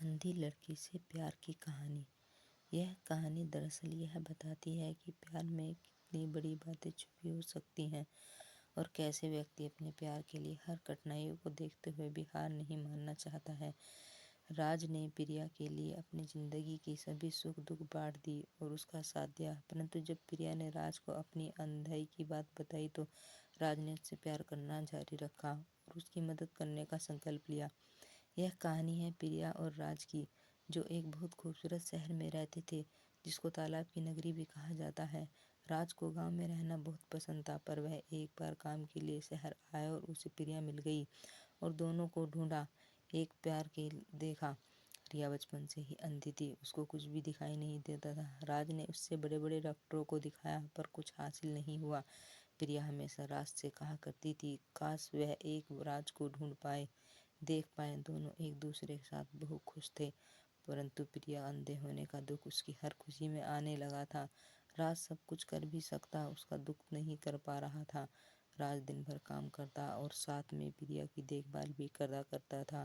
अंधी लड़की से प्यार की कहानी। यह कहानी दरअसल यह बताती है कि प्यार में कितनी बड़ी बातें छुपी हो सकती हैं और कैसे व्यक्ति अपने प्यार के लिए हर कठिनाइयों को देखते हुए भी हार नहीं मानना चाहता है। राज ने प्रिया के लिए अपनी जिंदगी की सभी सुख दुख बांट दी और उसका साथ दिया, परंतु जब प्रिया ने राज को अपनी अंधाई की बात बताई तो राज ने उससे प्यार करना जारी रखा और उसकी मदद करने का संकल्प लिया। यह कहानी है प्रिया और राज की, जो एक बहुत खूबसूरत शहर में रहते थे जिसको तालाब की नगरी भी कहा जाता है। राज को गांव में रहना बहुत पसंद था, पर वह एक बार काम के लिए शहर आया और उसे प्रिया मिल गई और दोनों को ढूंढा एक प्यार के देखा। प्रिया बचपन से ही अंधी थी, उसको कुछ भी दिखाई नहीं देता था। राज ने उससे बड़े बड़े डॉक्टरों को दिखाया पर कुछ हासिल नहीं हुआ। प्रिया हमेशा राज से कहा करती थी काश वह एक राज को ढूंढ पाए, देख पाए। दोनों एक दूसरे के साथ बहुत खुश थे, परंतु प्रिया अंधे होने का दुख उसकी हर खुशी में आने लगा था। राज सब कुछ कर भी सकता, उसका दुख नहीं कर पा रहा था। राज दिन भर काम करता और साथ में प्रिया की देखभाल भी करता था।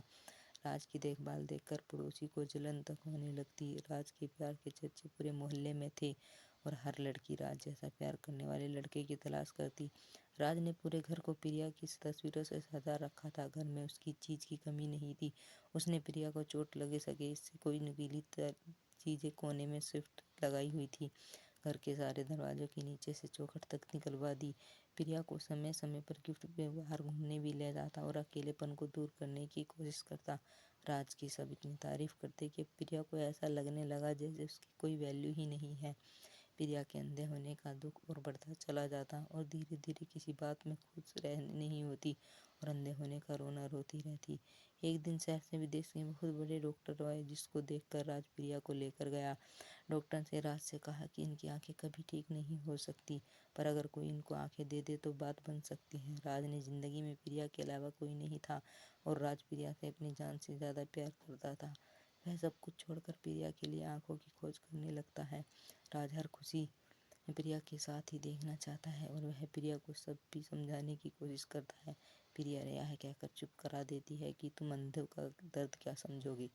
राज की देखभाल देखकर पड़ोसी को जलन तक होने लगती। राज के प्यार के चर्चे पूरे मोहल्ले में थे और हर लड़की राज जैसा प्यार करने वाले लड़के की तलाश करती। राज ने पूरे घर को प्रिया की तस्वीरों से सजा रखा था। घर में उसकी चीज की कमी नहीं थी। उसने प्रिया को चोट लगे सके इससे कोई नुकीली चीजें कोने में शिफ्ट लगाई हुई थी। घर के सारे दरवाजों के नीचे से चौखट तक निकलवा दी। प्रिया को समय समय पर गिफ्ट में बाहर घूमने भी ले जाता और अकेलेपन को दूर करने की कोशिश करता। राज की सब इतनी तारीफ करते कि प्रिया को ऐसा लगने लगा जैसे उसकी कोई वैल्यू ही नहीं है। प्रिया के अंधे होने का दुख और बढ़ता चला जाता और धीरे धीरे किसी बात में खुश रह नहीं होती और अंधे होने का रोना रोती रहती। एक दिन शहर से विदेश के बहुत बड़े डॉक्टर आए, जिसको देखकर राज प्रिया को लेकर गया। डॉक्टर से राज से कहा कि इनकी आंखें कभी ठीक नहीं हो सकती, पर अगर कोई इनको आंखें दे दे तो बात बन सकती है। राज ने जिंदगी में प्रिया के अलावा कोई नहीं था और राज प्रिया से अपनी जान से ज्यादा प्यार करता था। वह सब कुछ छोड़कर प्रिया के लिए आंखों की खोज करने लगता है। राज हर खुशी प्रिया के साथ ही देखना चाहता है और वह प्रिया को सब भी समझाने की कोशिश करता है। प्रिया यह कहकर चुप करा देती है कि तुम अंधों का दर्द क्या समझोगी।